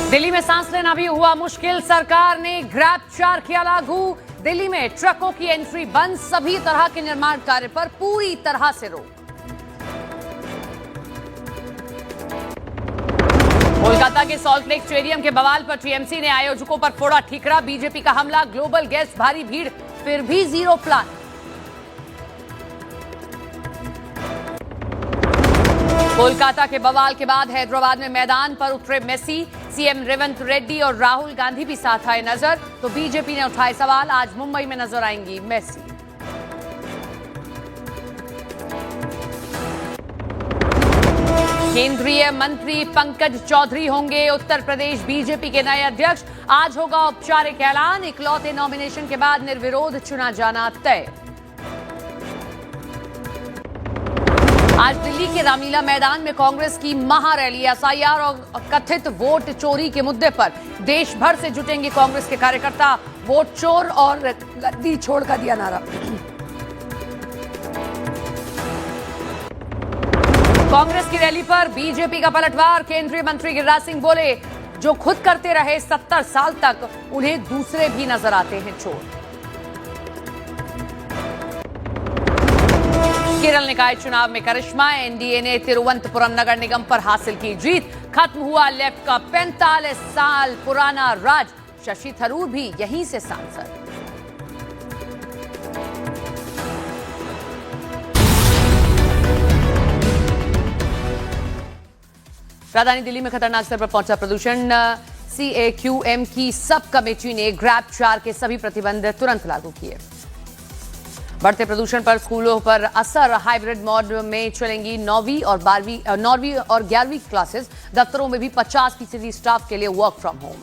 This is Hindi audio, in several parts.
दिल्ली में सांस लेना भी हुआ मुश्किल। सरकार ने ग्रैब 4 किया लागू। दिल्ली में ट्रकों की एंट्री बंद, सभी तरह के निर्माण कार्य पर पूरी तरह से रोक। कोलकाता के सॉल्ट लेक स्टेडियम के बवाल पर टीएमसी ने आयोजकों पर फोड़ा ठीकरा। बीजेपी का हमला, ग्लोबल गेस्ट, भारी भीड़, फिर भी जीरो प्लान। कोलकाता के बवाल के बाद हैदराबाद में मैदान पर उतरे मेसी। सीएम रेवंत रेड्डी और राहुल गांधी भी साथ आए नजर, तो बीजेपी ने उठाए सवाल। आज मुंबई में नजर आएंगी मेसी। केंद्रीय मंत्री पंकज चौधरी होंगे उत्तर प्रदेश बीजेपी के नए अध्यक्ष। आज होगा औपचारिक ऐलान। इकलौते नॉमिनेशन के बाद निर्विरोध चुना जाना तय। आज दिल्ली के रामलीला मैदान में कांग्रेस की महारैली। एसआईआर और कथित वोट चोरी के मुद्दे पर देश भर से जुटेंगे कांग्रेस के कार्यकर्ता। वोट चोर और गद्दी छोड़ का दिया नारा। कांग्रेस की रैली पर बीजेपी का पलटवार। केंद्रीय मंत्री गिरिराज सिंह बोले, जो खुद करते रहे 70 साल तक, उन्हें दूसरे भी नजर आते हैं चोर। केरल निकाय चुनाव में करिश्मा। एनडीए ने तिरुवनंतपुरम नगर निगम पर हासिल की जीत। खत्म हुआ लेफ्ट का 45 साल पुराना राज। शशि थरूर भी यहीं से सांसद। राजधानी दिल्ली में खतरनाक स्तर पर पहुंचा प्रदूषण। CAQM की सब कमेटी ने ग्रैब 4 के सभी प्रतिबंध तुरंत लागू किए। बढ़ते प्रदूषण पर स्कूलों पर असर। हाइब्रिड मोड में चलेंगी 9वीं और 11वीं क्लासेस। दफ्तरों में भी 50% स्टाफ के लिए वर्क फ्रॉम होम।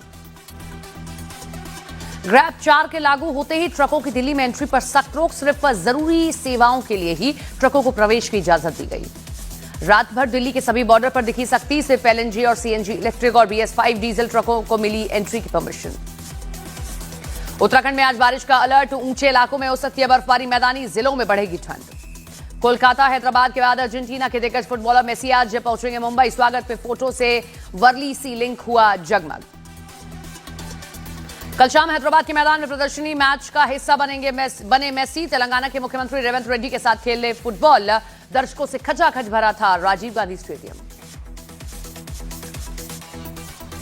ग्रैब 4 के लागू होते ही ट्रकों की दिल्ली में एंट्री पर सख्त रोक। सिर्फ जरूरी सेवाओं के लिए ही ट्रकों को प्रवेश की इजाजत दी गई। रात भर दिल्ली के सभी बॉर्डर पर दिखी सख्ती। सिर्फ LNG और CNG इलेक्ट्रिक और BS5 डीजल ट्रकों को मिली एंट्री की परमिशन। उत्तराखंड में आज बारिश का अलर्ट। ऊंचे इलाकों में हो सकती है बर्फबारी। मैदानी जिलों में बढ़ेगी ठंड। कोलकाता हैदराबाद के बाद अर्जेंटीना के दिग्गज फुटबॉलर मेसी आज पहुंचेंगे मुंबई। स्वागत में फोटो से वर्ली सी लिंक हुआ जगमग। कल शाम हैदराबाद के मैदान में प्रदर्शनी मैच का हिस्सा बने मेसी। तेलंगाना के मुख्यमंत्री रेवंत रेड्डी के साथ खेले फुटबॉल। दर्शकों से खचाखच भरा था Rajiv Gandhi stadium.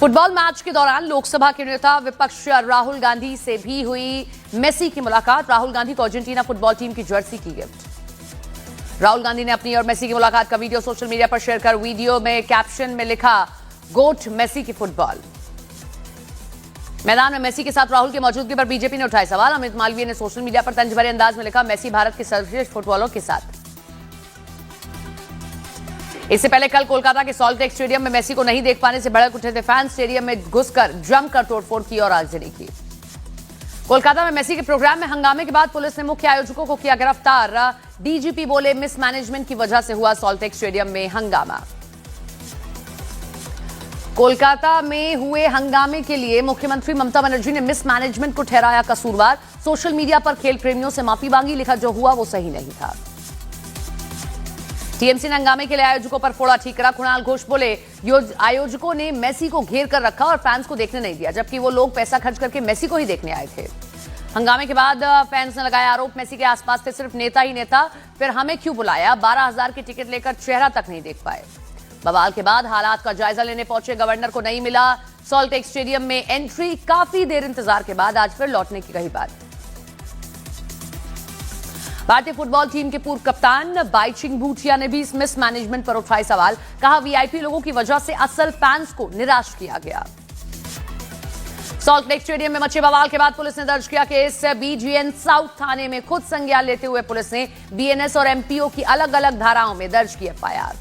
Football match के दौरान लोकसभा के नेता विपक्ष राहुल गांधी से भी हुई मेसी की मुलाकात। राहुल गांधी को अर्जेंटीना फुटबॉल टीम की जर्सी की गिफ्ट। राहुल गांधी ने अपनी और मेसी की मुलाकात का वीडियो सोशल मीडिया पर शेयर कर वीडियो में कैप्शन में लिखा, गोट मेसी की फुटबॉल। मैदान में मेसी के साथ राहुल की मौजूदगी पर बीजेपी ने उठाए सवाल। अमित मालवीय ने सोशल मीडिया पर तंज भरे अंदाज में लिखा, मेसी भारत के सर्वश्रेष्ठ फुटबॉलरों के साथ। इससे पहले कल कोलकाता के सॉल्ट लेक स्टेडियम में मेसी को नहीं देख पाने से भड़क उठे थे फैंस। स्टेडियम में घुसकर जमकर तोड़फोड़ की और आगजनी की। कोलकाता में मेसी के प्रोग्राम में हंगामे के बाद पुलिस ने मुख्य आयोजकों को किया गिरफ्तार। डीजीपी बोले, मिसमैनेजमेंट की वजह से हुआ सॉल्ट लेक स्टेडियम में हंगामा। कोलकाता में हुए हंगामे के लिए मुख्यमंत्री ममता बनर्जी ने मिसमैनेजमेंट को ठहराया कसूरवार। सोशल मीडिया पर खेल प्रेमियों से माफी मांगी। लिखा, जो हुआ वो सही नहीं था। टीएमसी ने हंगामे के लिए आयोजकों पर फोड़ा ठीकरा। कुणाल घोष बोले, आयोजकों ने मेसी को घेर कर रखा और फैंस को देखने नहीं दिया, जबकि वो लोग पैसा खर्च करके मेसी को ही देखने आए थे। हंगामे के बाद फैंस ने लगाया आरोप, मेसी के आसपास थे सिर्फ नेता ही नेता, फिर हमें क्यों बुलाया? 12,000 की टिकट लेकर चेहरा तक नहीं देख पाए। बवाल के बाद हालात का जायजा लेने पहुंचे गवर्नर को नहीं मिला सॉल्ट लेक स्टेडियम में एंट्री। काफी देर इंतजार के बाद आज फिर लौटने की कही बात। भारतीय फुटबॉल टीम के पूर्व कप्तान बाइचिंग भूटिया ने भी इस मिसमैनेजमेंट पर उठाए सवाल। कहा, वीआईपी लोगों की वजह से असल फैंस को निराश किया गया। सॉल्ट लेक स्टेडियम में मचे बवाल के बाद पुलिस ने दर्ज किया केस। BGN साउथ थाने में खुद संज्ञान लेते हुए पुलिस ने BNS और MPO की अलग अलग धाराओं में दर्ज की FIR।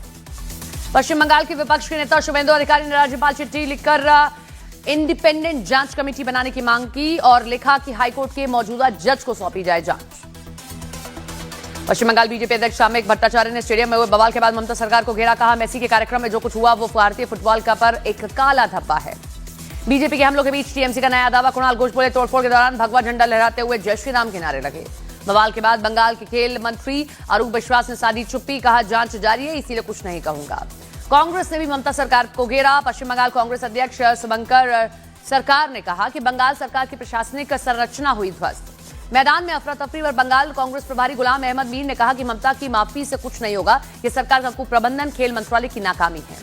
पश्चिम बंगाल के विपक्ष के नेता शुभेंदु अधिकारी ने राज्यपाल चिट्ठी लिखकर इंडिपेंडेंट जांच कमेटी बनाने की मांग की और लिखा कि हाईकोर्ट के मौजूदा जज को सौंपी जाए जांच। पश्चिम बंगाल बीजेपी अध्यक्ष सामयिक भट्टाचार्य ने स्टेडियम में हुए बवाल के बाद ममता सरकार को घेरा। कहा, मेसी के कार्यक्रम में जो कुछ हुआ वो भारतीय फुटबॉल का पर एक काला धब्बा है। बीजेपी के हमलों के बीच टीएमसी का नया दावा। कुणाल घोष बोले, तोड़फोड़ के दौरान भगवा झंडा लहराते हुए जय श्री राम के नारे लगे। बवाल के बाद बंगाल के खेल मंत्री अरूप विश्वास ने साधी चुप्पी। कहा, जांच जारी है, इसीलिए कुछ नहीं कहूंगा। कांग्रेस ने भी ममता सरकार को घेरा। पश्चिम बंगाल कांग्रेस अध्यक्ष शुभंकर सरकार ने कहा कि बंगाल सरकार की प्रशासनिक संरचना हुई ध्वस्त। मैदान में अफरा तफरी पर बंगाल कांग्रेस प्रभारी गुलाम अहमद मीर ने कहा कि ममता की माफी से कुछ नहीं होगा, ये सरकार का कुप्रबंधन, खेल मंत्रालय की नाकामी है।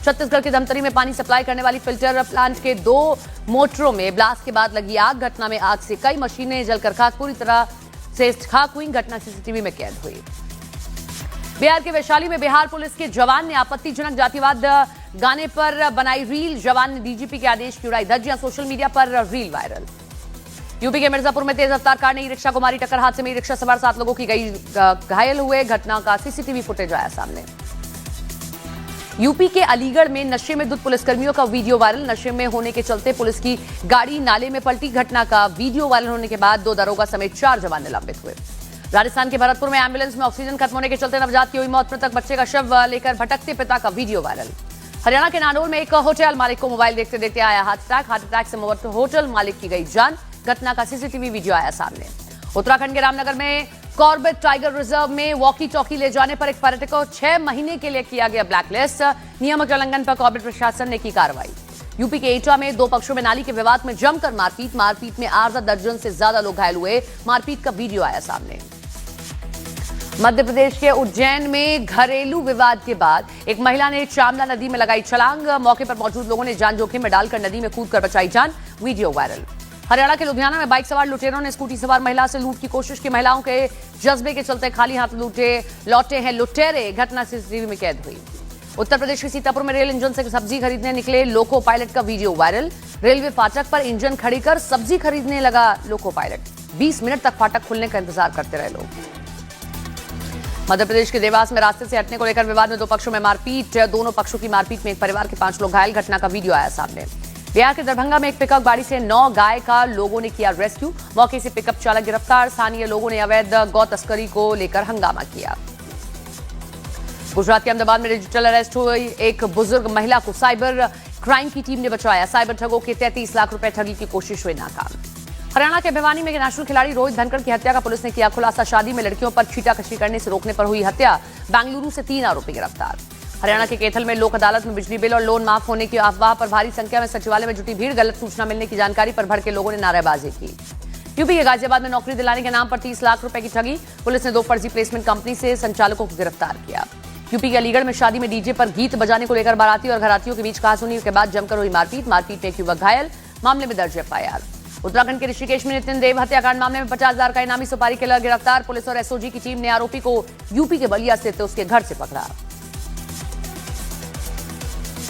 छत्तीसगढ़ के धमतरी में पानी सप्लाई करने वाली फिल्टर प्लांट के 2 मोटरों में ब्लास्ट के बाद लगी आग। घटना में आग से कई मशीनें जलकर खाक पूरी तरह से खाक हुई। घटना सीसीटीवी में कैद हुई। बिहार के वैशाली में बिहार पुलिस के जवान ने आपत्तिजनक जातिवाद गाने पर बनाई रील। जवान ने डीजीपी के आदेश की उड़ाई धज्जियां। सोशल मीडिया पर रील वायरल। यूपी के मिर्जापुर में तेज रफ्तार कार ने ई रिक्शा को मारी टक्कर। हादसे में ई रिक्शा सवार 7 लोगों की गई घायल हुए। घटना का सीसीटीवी फुटेज आया सामने। यूपी के अलीगढ़ में नशे में धुत पुलिसकर्मियों का वीडियो वायरल। नशे में होने के चलते पुलिस की गाड़ी नाले में पलटी। घटना का वीडियो वायरल होने के बाद 2 दरोगा समेत 4 जवान निलंबित हुए। राजस्थान के भरतपुर में एम्बुलेंस में ऑक्सीजन खत्म होने के चलते नवजात की हुई मौत। मृतक बच्चे का शव लेकर भटकते पिता का वीडियो वायरल। हरियाणा के नानौल में एक होटल मालिक को मोबाइल देखते देखते आया हार्ट अटैक से मौत। होटल मालिक की गई जान। घटना का सीसीटीवी वीडियो आया सामने। उत्तराखंड के रामनगर में कॉर्बेट टाइगर रिजर्व में वॉकी टॉकी ले जाने पर एक पर्यटक को 6 महीने के लिए किया गया ब्लैकलिस्ट। नियमों के उल्लंघन पर कॉर्बेट प्रशासन ने की कार्रवाई। यूपी के एटा में 2 पक्षों में नाली के विवाद में जमकर मारपीट में आधा दर्जन से ज्यादा लोग घायल हुए। मारपीट का वीडियो आया सामने। मध्य प्रदेश के उज्जैन में घरेलू विवाद के बाद एक महिला ने चामला नदी में लगाई छलांग। मौके पर मौजूद लोगों ने जान जोखिम में डालकर नदी में कूदकर बचाई जान। Video viral. हरियाणा के लुधियाना में बाइक सवार लुटेरों ने स्कूटी सवार महिला से लूट की कोशिश की। महिलाओं के जज्बे के चलते खाली हाथ लौटे हैं लुटेरे। घटना सीसीटीवी में कैद हुई। उत्तर प्रदेश के सीतापुर में रेल इंजन से सब्जी खरीदने निकले लोको पायलट का वीडियो वायरल। रेलवे फाटक पर इंजन खड़ी कर सब्जी खरीदने लगा लोको पायलट। 20 मिनट तक फाटक खुलने का इंतजार करते रहे लोग। मध्य प्रदेश के देवास में रास्ते से हटने को लेकर विवाद में 2 पक्षों में मारपीट। दोनों पक्षों की मारपीट में एक परिवार के 5 लोग घायल। घटना का वीडियो आया सामने। बिहार के दरभंगा में एक पिकअप गाड़ी से 9 गाय का लोगों ने किया रेस्क्यू। मौके से पिकअप चालक गिरफ्तार। स्थानीय लोगों ने अवैध गौ तस्करी को लेकर हंगामा किया। गुजरात के अहमदाबाद में डिजिटल अरेस्ट हुई एक बुजुर्ग महिला को साइबर क्राइम की टीम ने बचाया। साइबर ठगों के 33 लाख रुपए ठगी की कोशिश हुई नाकाम। हरियाणा के भिवानी में नेशनल खिलाड़ी रोहित धनखड़ की हत्या का पुलिस ने किया खुलासा। शादी में लड़कियों पर छीटाकशी करने से रोकने पर हुई हत्या। बेंगलुरु से 3 आरोपी गिरफ्तार। हरियाणा के कैथल में लोक अदालत में बिजली बिल और लोन माफ होने की अफवाह पर भारी संख्या में सचिवालय में जुटी भीड़। गलत सूचना मिलने की जानकारी पर भड़के लोगों ने नारेबाजी की। यूपी के गाजियाबाद में नौकरी दिलाने के नाम पर 30 लाख रुपए की ठगी। पुलिस ने 2 फर्जी प्लेसमेंट कंपनी से संचालकों को गिरफ्तार किया। यूपी के अलीगढ़ में शादी में डीजे पर गीत बजाने को लेकर बाराती और घरातियों के बीच कहासुनी के बाद जमकर हुई मारपीट में एक युवक घायल। मामले में दर्ज एफआईआर। उत्तराखंड के ऋषिकेश में नितिन देव हत्याकांड मामले में 50,000 का इनामी सुपारी किलर गिरफ्तार। पुलिस और एसओजी की टीम ने आरोपी को यूपी के बलिया स्थित उसके घर से पकड़ा।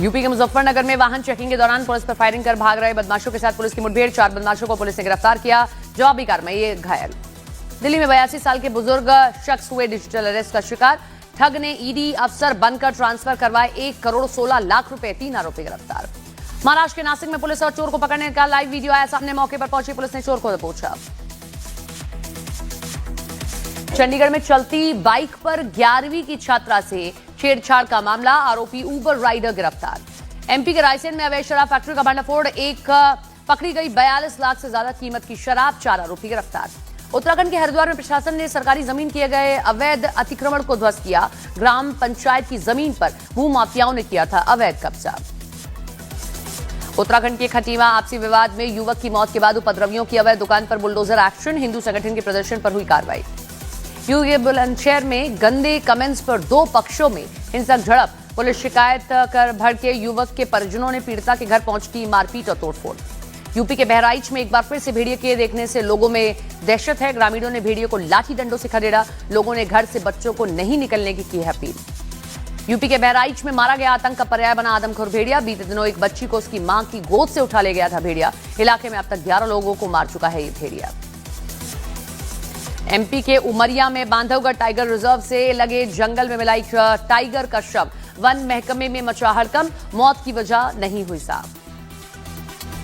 यूपी के मुजफ्फरनगर में वाहन चेकिंग के दौरान पुलिस पर फायरिंग कर भाग रहे बदमाशों के साथ पुलिस की मुठभेड़। 4 बदमाशों को पुलिस ने गिरफ्तार किया। जवाबी कार्रवाई घायल। दिल्ली में 82 साल के बुजुर्ग शख्स हुए डिजिटल अरेस्ट का शिकार। ठग ने ईडी अफसर बनकर ट्रांसफर करवाए 1 करोड़ 16 लाख रुपए। 3 आरोपी गिरफ्तार। महाराष्ट्र के नासिक में पुलिस और चोर को पकड़ने का लाइव वीडियो आया सामने। मौके पर पहुंची पुलिस ने चोर को दबोचा। चंडीगढ़ में चलती बाइक पर 11वीं की छात्रा से छेड़छाड़ का मामला। आरोपी उबर राइडर गिरफ्तार। एमपी के रायसेन में अवैध शराब फैक्ट्री का भंडाफोड़। पकड़ी गई 42 लाख से ज्यादा कीमत की शराब। 4 आरोपी गिरफ्तार। उत्तराखंड के हरिद्वार में प्रशासन ने सरकारी जमीन किए गए अवैध अतिक्रमण को ध्वस्त किया। ग्राम पंचायत की जमीन पर भू माफियाओं ने किया था अवैध कब्जा। उत्तराखंड के खटीमा आपसी विवाद में युवक की मौत के बाद उपद्रवियों की अवैध दुकान पर बुलडोजर एक्शन। हिंदू संगठन के प्रदर्शन पर हुई कार्रवाई। यूपी के बुलंदशहर में गंदे कमेंट्स पर 2 पक्षों में हिंसक झड़प। पुलिस शिकायत कर भड़के युवक के परिजनों ने पीड़िता के घर पहुंच की मारपीट और तोड़फोड़। यूपी के बहराइच में एक बार फिर से भेड़िए के देखने से लोगों में दहशत है। ग्रामीणों ने भेड़िए को लाठी डंडों से खदेड़ा। लोगों ने घर से बच्चों को नहीं निकलने की है अपील। यूपी के बहराइच में मारा गया आतंक का पर्याय बना आदमखोर भेड़िया। बीते दिनों एक बच्ची को उसकी मां की गोद से उठा ले गया था भेड़िया। इलाके में अब तक 11 लोगों को मार चुका है ये भेड़िया। एमपी के उमरिया में बांधवगढ़ टाइगर रिजर्व से लगे जंगल में मिला एक टाइगर का शव। वन महकमे में मचा हड़कंप। मौत की वजह नहीं हुई साफ।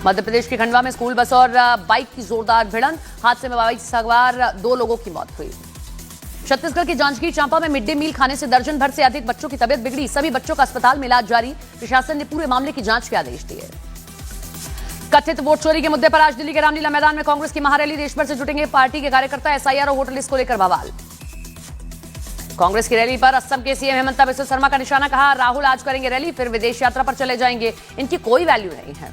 मध्य प्रदेश के खंडवा में स्कूल बस और बाइक की जोरदार भिड़ंत। हादसे में बाइक सवार 2 लोगों की मौत हुई। छत्तीसगढ़ के जांजगीर चांपा में मिड डे मील खाने से दर्जन भर से अधिक बच्चों की तबियत बिगड़ी। सभी बच्चों का अस्पताल में इलाज जारी। प्रशासन ने पूरे मामले की जांच के आदेश दिए। कथित वोट चोरी के मुद्दे पर आज दिल्ली के रामलीला मैदान में कांग्रेस की महारैली। देश भर से जुटेंगे पार्टी के कार्यकर्ता। एसआईआर और वोटर लिस्ट को लेकर बवाल। कांग्रेस की रैली पर असम के सीएम हेमंत बिस्वा शर्मा का निशाना, कहा राहुल आज करेंगे रैली फिर विदेश यात्रा पर चले जाएंगे, इनकी कोई वैल्यू नहीं है।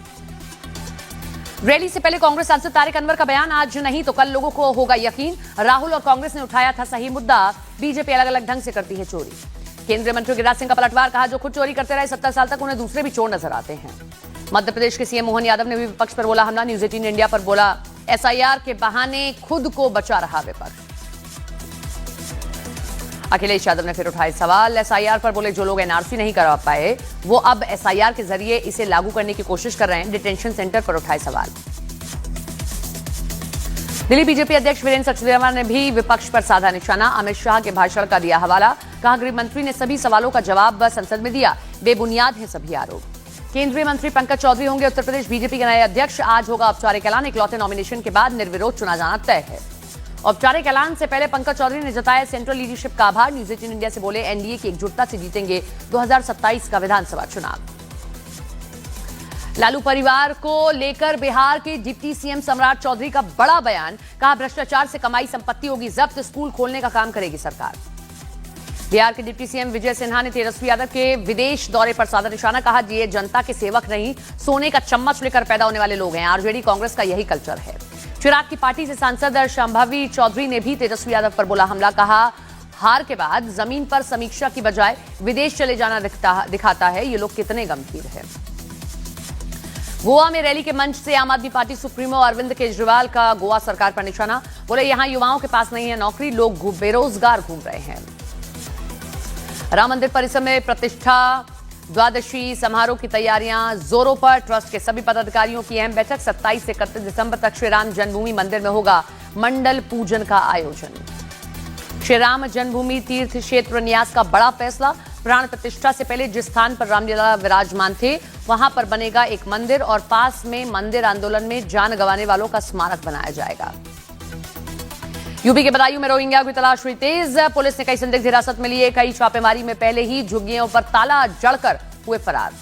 रैली से पहले कांग्रेस सांसद तारिक अनवर का बयान, आज नहीं तो कल लोगों को होगा यकीन, राहुल और कांग्रेस ने उठाया था सही मुद्दा, बीजेपी अलग अलग ढंग से करती है चोरी। केंद्रीय मंत्री गिरिराज सिंह का पलटवार, कहा जो खुद चोरी करते रहे 70 साल तक उन्हें दूसरे भी चोर नजर आते हैं। मध्य प्रदेश के सीएम मोहन यादव ने भी विपक्ष पर बोला हमला, न्यूज 18 इंडिया पर बोला एसआईआर के बहाने खुद को बचा रहा विपक्ष। अखिलेश यादव ने फिर उठाए सवाल, एसआईआर पर बोले जो लोग एनआरसी नहीं करवा पाए वो अब एसआईआर के जरिए इसे लागू करने की कोशिश कर रहे हैं, डिटेंशन सेंटर पर उठाए सवाल। दिल्ली बीजेपी अध्यक्ष वीरेंद्र सचदेवा ने भी विपक्ष पर साधा निशाना, अमित शाह के भाषण का दिया हवाला, कहा गृह मंत्री ने सभी सवालों का जवाब संसद में दिया, बेबुनियाद है सभी आरोप। केंद्रीय मंत्री पंकज चौधरी होंगे उत्तर प्रदेश बीजेपी के नए अध्यक्ष, आज होगा औपचारिक ऐलान, इकलौते नॉमिनेशन के बाद निर्विरोध चुना जाना तय है। औपचारिक ऐलान से पहले पंकज चौधरी ने जताया सेंट्रल लीडरशिप का आभार, न्यूज 18 इंडिया से बोले एनडीए की एकजुटता से जीतेंगे 2027 का विधानसभा चुनाव। लालू परिवार को लेकर बिहार के डिप्टी सीएम सम्राट चौधरी का बड़ा बयान, कहा भ्रष्टाचार से कमाई संपत्ति होगी जब्त, स्कूल खोलने का काम करेगी सरकार। बिहार के डिप्टी सीएम विजय सिन्हा ने तेजस्वी यादव के विदेश दौरे पर साधा निशाना, कहा ये जनता के सेवक नहीं सोने का चम्मच लेकर पैदा होने वाले लोग हैं, आरजेडी कांग्रेस का यही कल्चर है। चिराग की पार्टी से सांसद शंभवी चौधरी ने भी तेजस्वी यादव पर बोला हमला, कहा हार के बाद जमीन पर समीक्षा की बजाय विदेश चले जाना दिखाता है ये लोग कितने गंभीर है। गोवा में रैली के मंच से आम आदमी पार्टी सुप्रीमो अरविंद केजरीवाल का गोवा सरकार पर निशाना, बोले यहां युवाओं के पास नहीं है नौकरी, लोग बेरोजगार घूम रहे हैं। राम मंदिर परिसर में प्रतिष्ठा द्वादशी समारोह की तैयारियां जोरों पर, ट्रस्ट के सभी पदाधिकारियों की अहम बैठक, 27 से 31 दिसंबर तक श्री राम जन्मभूमि मंदिर में होगा मंडल पूजन का आयोजन। श्री राम जन्मभूमि तीर्थ क्षेत्र न्यास का बड़ा फैसला, प्राण प्रतिष्ठा से पहले जिस स्थान पर रामलीला विराजमान थे वहां पर बनेगा एक मंदिर और पास में मंदिर आंदोलन में जान गंवाने वालों का स्मारक बनाया जाएगा। यूपी के बदायूं में रोहिंग्या की तलाश हुई तेज, पुलिस ने कई संदिग्ध हिरासत में लिए, कई छापेमारी में पहले ही झुग्गियों पर ताला जड़कर हुए फरार।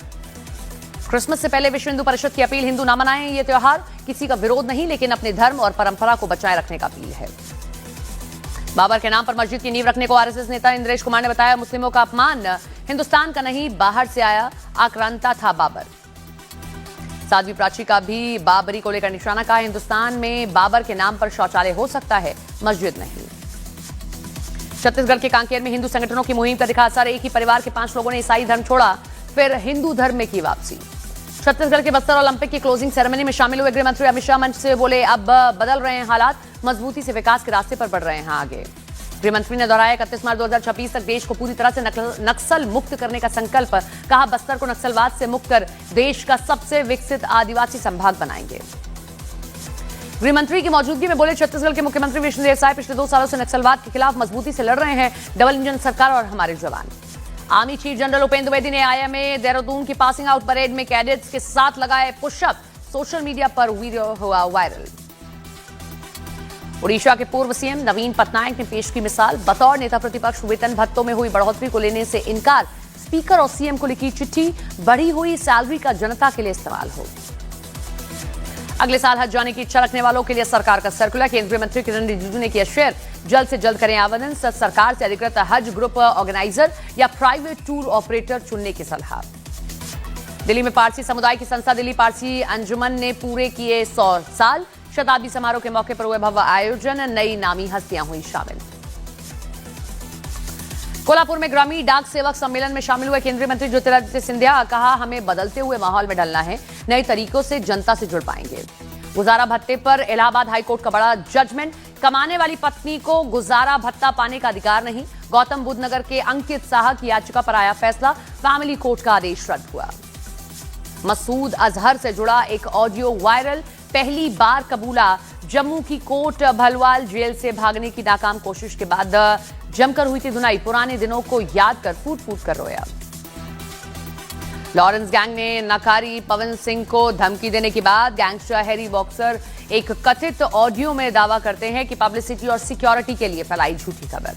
क्रिसमस से पहले विश्व हिंदू परिषद की अपील, हिंदू ना मनाएं ये त्योहार, किसी का विरोध नहीं लेकिन अपने धर्म और परंपरा को बचाए रखने का अपील है। बाबर के नाम पर मस्जिद की नींव रखने को आरएसएस नेता इंद्रेश कुमार ने बताया मुस्लिमों का अपमान, हिंदुस्तान का नहीं बाहर से आया, आक्रांता था बाबर। साध्वी प्राची का भी बाबरी को लेकर निशाना, कहा हिंदुस्तान में बाबर के नाम पर शौचालय हो सकता है, मस्जिद नहीं। छत्तीसगढ़ के कांकेर में हिंदू संगठनों की मुहिम का दिखा असर, एक ही परिवार के 5 लोगों ने ईसाई धर्म छोड़ा फिर हिंदू धर्म में की वापसी। छत्तीसगढ़ के बस्तर ओलंपिक की क्लोजिंग सेरेमनी में शामिल हुए गृह मंत्री अमित शाह मंच से बोले अब बदल रहे हैं हालात, मजबूती से विकास के रास्ते पर बढ़ रहे हैं आगे। गृह मंत्री ने दोहराया 31 मार्च 2026 तक देश को पूरी तरह से नक्सल मुक्त करने का संकल्प, कहा बस्तर को नक्सलवाद से मुक्त कर देश का सबसे विकसित आदिवासी संभाग बनाएंगे। गृह मंत्री की मौजूदगी में बोले छत्तीसगढ़ के मुख्यमंत्री विष्णुदेव साय पिछले 2 सालों से नक्सलवाद के खिलाफ मजबूती से लड़ रहे हैं, डबल इंजन सरकार और हमारे जवान। Army chief general Upendra Dwivedi ने आईएमए देहरादून की पासिंग आउट परेड में कैडेट्स के साथ लगाए पुशअप, सोशल मीडिया पर वीडियो हुआ वायरल। उड़ीसा के पूर्व सीएम नवीन पटनायक ने पेश की मिसाल, बतौर नेता प्रतिपक्ष वेतन भत्तों में हुई बढ़ोतरी को लेने से इनकार, स्पीकर और सीएम को लिखी चिट्ठी, बढ़ी हुई सैलरी का जनता के लिए इस्तेमाल हो। अगले साल हज जाने की इच्छा रखने वालों के लिए सरकार का सर्कुलर, केंद्रीय मंत्री किरण रिजिजू ने किया शेयर, जल्द से जल्द करें आवेदन, सरकार से अधिकृत हज ग्रुप ऑर्गेनाइजर या प्राइवेट टूर ऑपरेटर चुनने की सलाह। दिल्ली में पारसी समुदाय की संस्था दिल्ली पारसी अंजुमन ने पूरे किए 100 साल, शताब्दी समारोह के मौके पर हुए भव्य आयोजन, नई नामी हस्तियां हुई शामिल। कोल्हापुर में ग्रामीण डाक सेवक सम्मेलन में शामिल हुए केंद्रीय मंत्री ज्योतिरादित्य सिंधिया, कहा हमें बदलते हुए माहौल में ढलना है, नए तरीकों से जनता से जुड़ पाएंगे। गुजारा भत्ते पर इलाहाबाद हाईकोर्ट का बड़ा जजमेंट, कमाने वाली पत्नी को गुजारा भत्ता पाने का अधिकार नहीं, गौतम बुद्ध नगर के अंकित साह की याचिका पर आया फैसला, फैमिली कोर्ट का आदेश रद्द हुआ। मसूद अजहर से जुड़ा एक ऑडियो वायरल, पहली बार कबूला, जम्मू की कोर्ट भलवाल जेल से भागने की नाकाम कोशिश के बाद जमकर हुई थी धुनाई, पुराने दिनों को याद कर फूट फूट कर रोया। लॉरेंस गैंग ने नकारी पवन सिंह को धमकी देने के बाद गैंगस्टर हैरी बॉक्सर एक कथित ऑडियो में दावा करते हैं कि पब्लिसिटी और सिक्योरिटी के लिए फैलाई झूठी खबर।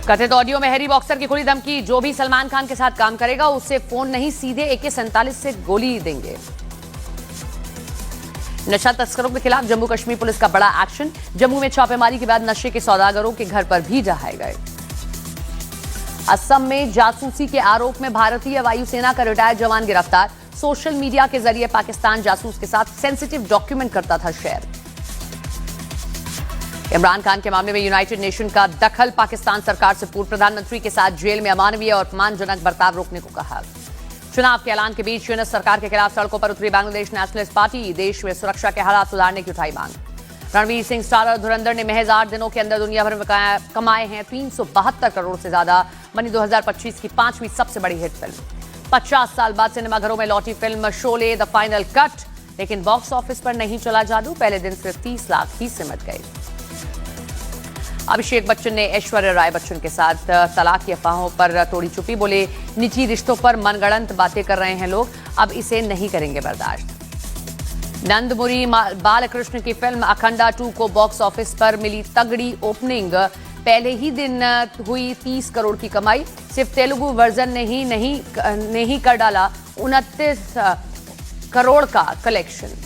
कथित ऑडियो में हैरी बॉक्सर की खुली धमकी, जो भी सलमान खान के साथ काम करेगा उसे फोन नहीं सीधे AK-47 से गोली देंगे। नशा तस्करों के खिलाफ जम्मू कश्मीर पुलिस का बड़ा एक्शन। जम्मू में छापेमारी के बाद नशे के सौदागरों के घर पर भी ढहाए गए। असम में जासूसी के आरोप में भारतीय वायुसेना का रिटायर्ड जवान गिरफ्तार। सोशल मीडिया के जरिए पाकिस्तान जासूस के साथ सेंसिटिव डॉक्यूमेंट करता था शेयर। इमरान खान के मामले में यूनाइटेड नेशन का दखल। पाकिस्तान सरकार से पूर्व प्रधानमंत्री के साथ जेल में अमानवीय और अपमानजनक बर्ताव रोकने को कहा। चुनाव के ऐलान के बीच यूनुस सरकार के खिलाफ सड़कों पर उतरी बांग्लादेश नेशनलिस्ट पार्टी। देश में सुरक्षा के हालात सुधारने की उठाई मांग। रणवीर सिंह स्टारर धुरंधर ने महज 8 दिनों के अंदर दुनिया भर में कमाए हैं 372 करोड़ से ज्यादा। बनी 2025 की 5वीं सबसे बड़ी हिट फिल्म। 50 साल बाद सिनेमाघरों में लौटी film Sholay the final cut. लेकिन बॉक्स ऑफिस पर नहीं चला जादू। पहले दिन सिर्फ 30 लाख ही सिमट गए। अभिषेक बच्चन ने ऐश्वर्या राय बच्चन के साथ तलाक की अफवाहों पर तोड़ी चुप्पी। बोले, निजी रिश्तों पर मनगढ़ंत बातें कर रहे हैं लोग, अब इसे नहीं करेंगे बर्दाश्त। नंदमुरी बालकृष्ण की फिल्म अखंडा 2 को बॉक्स ऑफिस पर मिली तगड़ी ओपनिंग। पहले ही दिन हुई 30 करोड़ की कमाई। सिर्फ तेलुगु वर्जन ने ही कर डाला 29 करोड़ का कलेक्शन।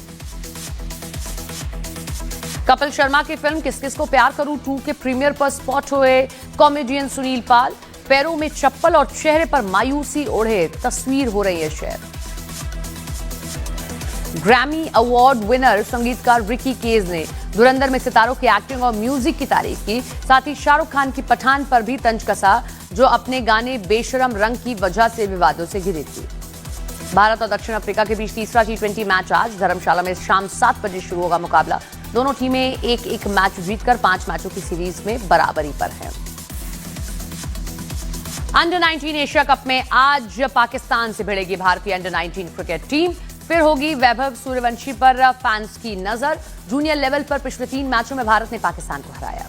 कपिल शर्मा की फिल्म किस किस को प्यार करूं 2 के प्रीमियर पर स्पॉट हुए कॉमेडियन सुनील पाल। पैरों में चप्पल और चेहरे पर मायूसी ओढ़े तस्वीर हो रही है शेयर। ग्रैमी अवार्ड विनर संगीतकार रिकी केज ने धुरंधर में सितारों की एक्टिंग और म्यूजिक की तारीफ की। साथ ही शाहरुख खान की पठान पर भी तंज कसा, जो अपने गाने बेशरम रंग की वजह से विवादों से घिरी थी। भारत और दक्षिण अफ्रीका के बीच तीसरा T20 मैच आज धर्मशाला में शाम 7 बजे शुरू होगा मुकाबला। दोनों टीमें एक मैच जीतकर 5 मैचों की सीरीज में बराबरी पर हैं। अंडर 19 एशिया कप में आज पाकिस्तान से भिड़ेगी भारतीय अंडर 19 क्रिकेट टीम। फिर होगी वैभव सूर्यवंशी पर फैंस की नजर। जूनियर लेवल पर पिछले 3 मैचों में भारत ने पाकिस्तान को हराया।